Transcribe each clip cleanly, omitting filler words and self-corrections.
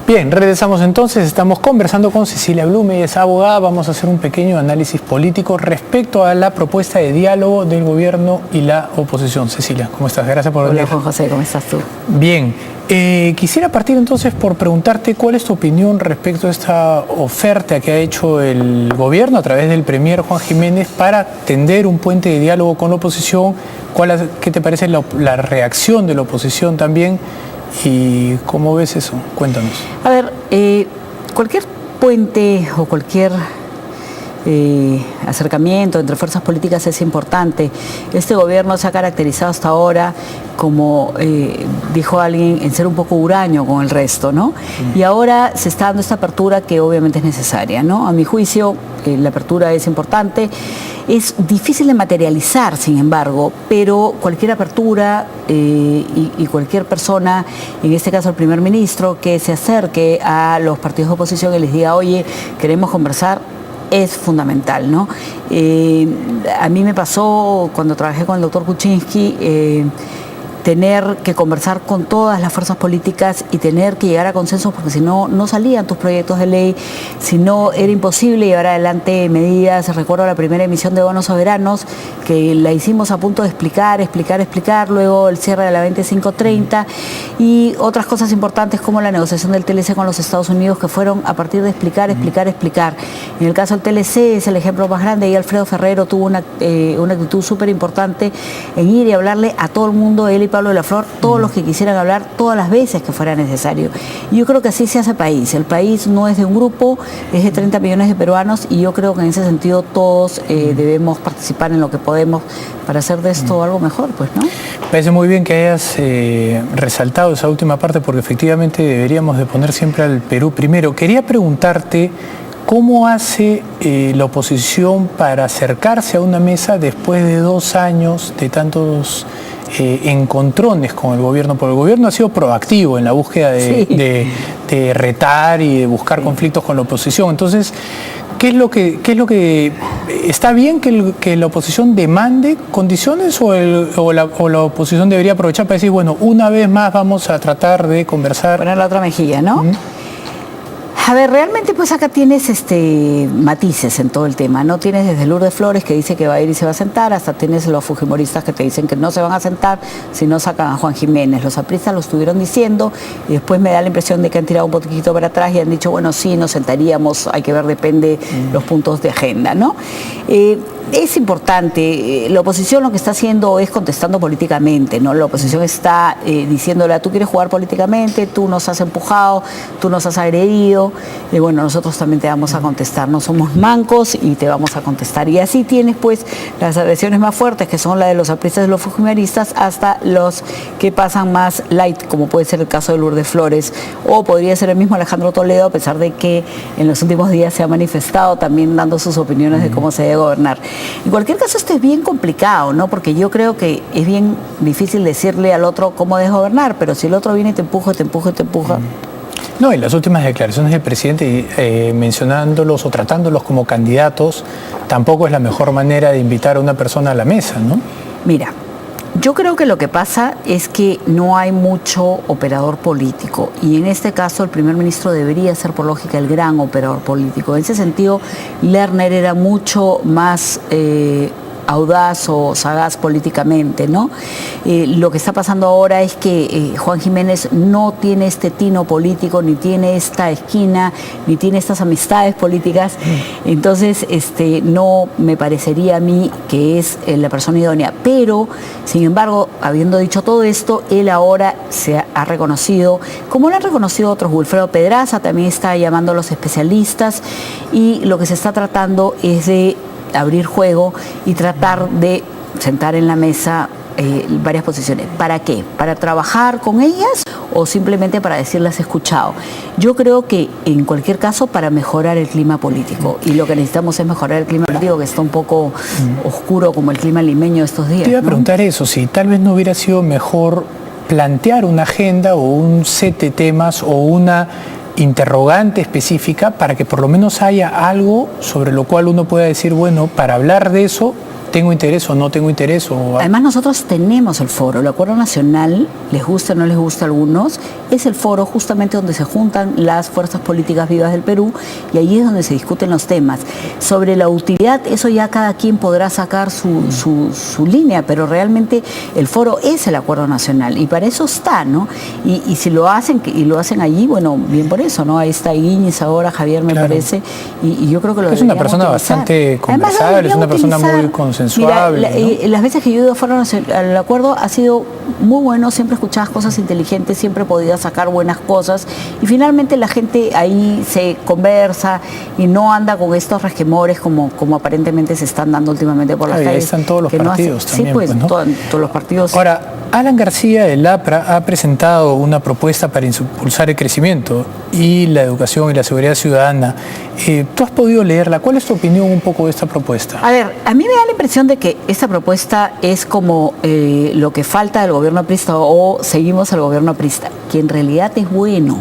Bien, regresamos entonces, estamos conversando con Cecilia Blume, es abogada, vamos a hacer un pequeño análisis político respecto a la propuesta de diálogo del gobierno y la oposición. Cecilia, ¿cómo estás? Gracias por venir. Hola Juan José, ¿cómo estás tú? Bien, quisiera partir entonces por preguntarte cuál es tu opinión respecto a esta oferta que ha hecho el gobierno a través del premier Juan Jiménez para tender un puente de diálogo con la oposición. ¿Qué te parece la reacción de la oposición también? ¿Y cómo ves eso? Cuéntanos. A ver, cualquier puente o cualquier acercamiento entre fuerzas políticas es importante. Este gobierno se ha caracterizado hasta ahora como, dijo alguien, en ser un poco huraño con el resto, ¿no? Y ahora se está dando esta apertura que obviamente es necesaria, ¿no? A mi juicio, la apertura es importante. Es difícil de materializar, sin embargo, pero cualquier apertura y cualquier persona, en este caso el primer ministro, que se acerque a los partidos de oposición y les diga, oye, queremos conversar, es fundamental, ¿no? A mí me pasó cuando trabajé con el doctor Kuczynski, tener que conversar con todas las fuerzas políticas y tener que llegar a consensos, porque si no, no salían tus proyectos de ley, si no, era imposible llevar adelante medidas. Recuerdo la primera emisión de bonos soberanos, que la hicimos a punto de explicar, luego el cierre de la 2530 y otras cosas importantes como la negociación del TLC con los Estados Unidos, que fueron a partir de explicar. En el caso del TLC es el ejemplo más grande y Alfredo Ferrero tuvo una actitud súper importante en ir y hablarle a todo el mundo, él y Pablo de la Flor, todos los que quisieran hablar, todas las veces que fuera necesario. Y yo creo que así se hace país. El país no es de un grupo, es de 30 millones de peruanos y yo creo que en ese sentido todos debemos participar en lo que podemos para hacer de esto algo mejor, pues, ¿no? Me parece muy bien que hayas resaltado esa última parte porque efectivamente deberíamos de poner siempre al Perú primero. Quería preguntarte ¿cómo hace la oposición para acercarse a una mesa después de 2 años de tantos encontrones con el gobierno? Porque el gobierno ha sido proactivo en la búsqueda de retar y de buscar conflictos con la oposición. Entonces, ¿qué es lo que está bien que la oposición demande condiciones o la oposición debería aprovechar para decir, bueno, una vez más vamos a tratar de conversar? Poner la otra mejilla, ¿no? A ver, realmente pues acá tienes matices en todo el tema, ¿no? Tienes desde Lourdes Flores que dice que va a ir y se va a sentar, hasta tienes los fujimoristas que te dicen que no se van a sentar si no sacan a Juan Jiménez. Los apristas lo estuvieron diciendo y después me da la impresión de que han tirado un poquito para atrás y han dicho, bueno, sí, nos sentaríamos, hay que ver, depende los puntos de agenda, ¿no? Es importante, la oposición lo que está haciendo es contestando políticamente, ¿no? La oposición está diciéndole, tú quieres jugar políticamente, tú nos has empujado, tú nos has agredido, y bueno, nosotros también te vamos a contestar, no somos mancos y te vamos a contestar. Y así tienes pues las agresiones más fuertes, que son la de los apristas y los fujimoristas, hasta los que pasan más light, como puede ser el caso de Lourdes Flores, o podría ser el mismo Alejandro Toledo, a pesar de que en los últimos días se ha manifestado también dando sus opiniones de cómo se debe gobernar. En cualquier caso, esto es bien complicado, ¿no? Porque yo creo que es bien difícil decirle al otro cómo debes gobernar, pero si el otro viene y te empuja. No, y las últimas declaraciones del presidente mencionándolos o tratándolos como candidatos tampoco es la mejor manera de invitar a una persona a la mesa, ¿no? Mira, yo creo que lo que pasa es que no hay mucho operador político y en este caso el primer ministro debería ser por lógica el gran operador político. En ese sentido, Lerner era mucho más audaz o sagaz políticamente, ¿no? Lo que está pasando ahora es que Juan Jiménez no tiene este tino político, ni tiene esta esquina, ni tiene estas amistades políticas, entonces no me parecería a mí que es la persona idónea, pero sin embargo, habiendo dicho todo esto, él ahora se ha reconocido, como lo han reconocido otros. Wilfredo Pedraza también está llamando a los especialistas y lo que se está tratando es de abrir juego y tratar de sentar en la mesa varias posiciones. ¿Para qué? ¿Para trabajar con ellas o simplemente para decirles escuchado? Yo creo que en cualquier caso para mejorar el clima político, y lo que necesitamos es mejorar el clima político, que está un poco oscuro como el clima limeño estos días. Te iba a preguntar eso, si tal vez no hubiera sido mejor plantear una agenda o un set de temas o una interrogante específica para que por lo menos haya algo sobre lo cual uno pueda decir, bueno, para hablar de eso ¿tengo interés o no tengo interés? Además nosotros tenemos el foro, el Acuerdo Nacional, les gusta o no les gusta a algunos, es el foro justamente donde se juntan las fuerzas políticas vivas del Perú y ahí es donde se discuten los temas. Sobre la utilidad, eso ya cada quien podrá sacar su línea, pero realmente el foro es el Acuerdo Nacional y para eso está, ¿no? Y si lo hacen allí, bueno, bien por eso, ¿no? Ahí está Íñiz ahora, Javier me parece, y yo creo que lo es una persona bastante conversable, es una persona muy consensuable. Mira, las veces que yo he ido al acuerdo ha sido muy bueno, siempre escuchabas cosas inteligentes, siempre podías sacar buenas cosas y finalmente la gente ahí se conversa y no anda con estos resquemores como aparentemente se están dando últimamente por las calles. Ahí están todos los partidos también. Sí, pues, ¿no? todos los partidos. Ahora, Alan García del APRA ha presentado una propuesta para impulsar el crecimiento y la educación y la seguridad ciudadana. ¿Tú has podido leerla? ¿Cuál es tu opinión un poco de esta propuesta? A ver, a mí me da la impresión de que esta propuesta es como lo que falta del gobierno aprista o seguimos al gobierno aprista, que en realidad es bueno.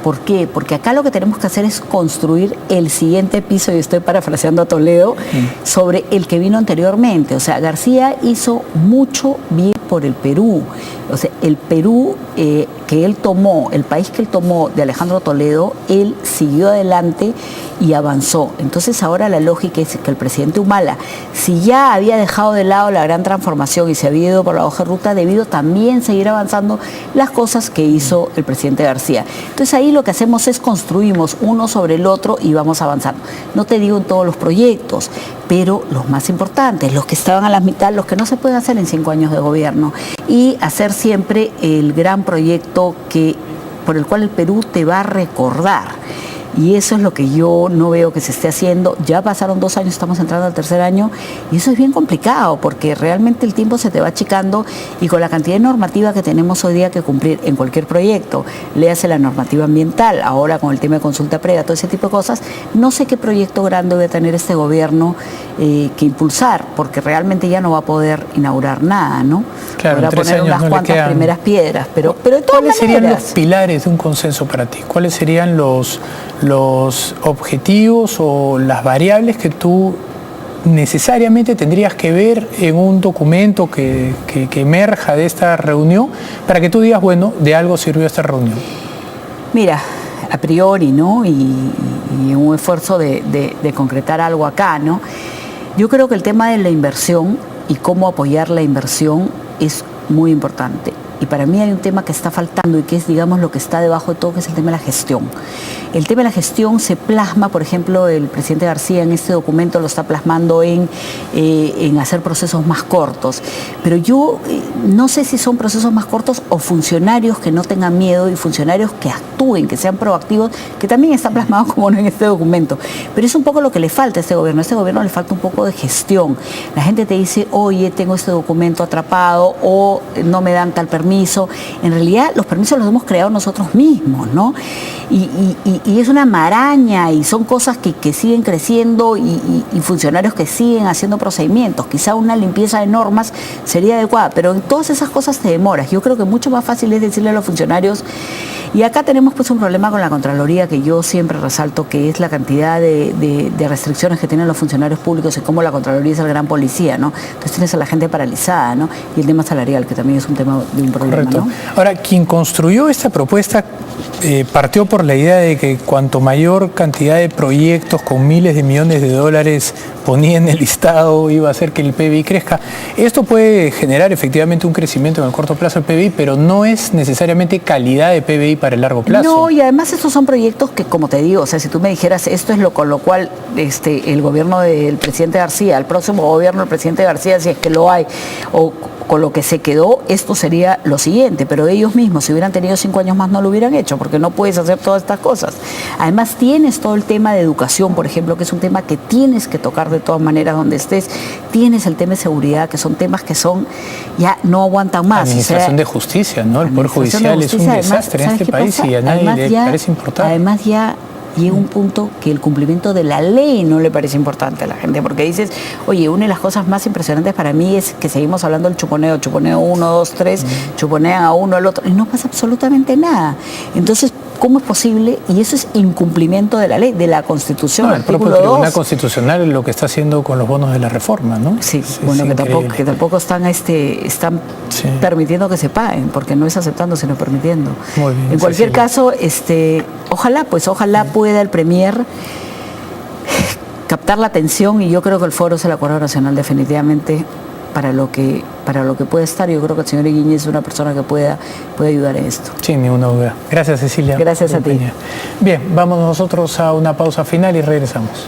¿Por qué? Porque acá lo que tenemos que hacer es construir el siguiente piso, y estoy parafraseando a Toledo, sobre el que vino anteriormente. O sea, García hizo mucho bien por el Perú. O sea, el Perú que él tomó, el país que él tomó de Alejandro Toledo, él siguió adelante y avanzó. Entonces ahora la lógica es que el presidente Humala, si ya había dejado de lado la gran transformación y se había ido por la hoja de ruta, debido también seguir avanzando las cosas que hizo el presidente García. Entonces ahí lo que hacemos es construimos uno sobre el otro y vamos avanzando. No te digo en todos los proyectos, pero los más importantes, los que estaban a la mitad, los que no se pueden hacer en 5 años de gobierno, y hacer siempre el gran proyecto por el cual el Perú te va a recordar. Y eso es lo que yo no veo que se esté haciendo. Ya pasaron 2 años, estamos entrando al 3er año, y eso es bien complicado, porque realmente el tiempo se te va achicando, y con la cantidad de normativa que tenemos hoy día que cumplir en cualquier proyecto, léase la normativa ambiental, ahora con el tema de consulta previa, todo ese tipo de cosas, no sé qué proyecto grande debe tener este gobierno que impulsar, porque realmente ya no va a poder inaugurar nada, ¿no? Claro, podrá poner unas cuantas primeras piedras, pero de todas ¿cuáles serían maneras, los pilares de un consenso para ti? ¿Cuáles serían los objetivos o las variables que tú necesariamente tendrías que ver en un documento que emerja de esta reunión para que tú digas, bueno, de algo sirvió esta reunión? Mira, a priori, ¿no? Y un esfuerzo de concretar algo acá, ¿no? Yo creo que el tema de la inversión y cómo apoyar la inversión es muy importante. Y para mí hay un tema que está faltando y que es, digamos, lo que está debajo de todo, que es el tema de la gestión. El tema de la gestión se plasma, por ejemplo, el presidente García en este documento lo está plasmando en hacer procesos más cortos. Pero yo no sé si son procesos más cortos o funcionarios que no tengan miedo y funcionarios que actúen, que sean proactivos, que también está plasmado como no en este documento. Pero es un poco lo que le falta a este gobierno. A este gobierno le falta un poco de gestión. La gente te dice, oye, tengo este documento atrapado o no me dan tal permiso. En realidad los permisos los hemos creado nosotros mismos, ¿no? Y es una maraña y son cosas que siguen creciendo y funcionarios que siguen haciendo procedimientos. Quizá una limpieza de normas sería adecuada, pero en todas esas cosas te demoras. Yo creo que mucho más fácil es decirle a los funcionarios, y acá tenemos pues un problema con la Contraloría que yo siempre resalto, que es la cantidad de restricciones que tienen los funcionarios públicos y cómo la Contraloría es el gran policía, ¿no? Entonces tienes a la gente paralizada, ¿no? Y el tema salarial, que también es un tema de un problema, correcto, ¿no? Ahora, quien construyó esta propuesta partió por la idea de que cuanto mayor cantidad de proyectos con miles de millones de dólares ponía en el listado, iba a hacer que el PBI crezca. Esto puede generar efectivamente un crecimiento en el corto plazo del PBI, pero no es necesariamente calidad de PBI para el largo plazo. No, y además estos son proyectos que, como te digo, o sea, si tú me dijeras esto es con lo cual el gobierno del presidente García, el próximo gobierno del presidente García, si es que lo hay, o con lo que se quedó, esto sería lo siguiente, pero ellos mismos, si hubieran tenido 5 años más, no lo hubieran hecho, porque no puedes hacer todas estas cosas. Además, tienes todo el tema de educación, por ejemplo, que es un tema que tienes que tocar de todas maneras donde estés. Tienes el tema de seguridad, que son temas que ya no aguantan más. Administración de justicia, ¿no? El Poder Judicial es un desastre en este país y a nadie le parece importante. Además, ya llega un punto que el cumplimiento de la ley no le parece importante a la gente, porque dices, oye, una de las cosas más impresionantes para mí es que seguimos hablando del chuponeo 1, 2, 3, chuponean a uno, al otro, y no pasa absolutamente nada. Entonces, ¿Cómo es posible? Y eso es incumplimiento de la ley, de la Constitución, No, el propio artículo 2. Tribunal Constitucional es lo que está haciendo con los bonos de la reforma, ¿no? Sí, Es bueno, que increíble. tampoco están Sí. permitiendo que se paguen, porque no es aceptando, sino permitiendo. Muy bien, En cualquier Cecilia. caso, ojalá pueda el Premier captar la atención, y yo creo que el foro es el Acuerdo Nacional definitivamente para lo que puede estar. Yo creo que el señor Higuíñez es una persona que puede ayudar en esto. Sin ninguna duda. Gracias, Cecilia. Gracias a ti. Bien, vamos nosotros a una pausa final y regresamos.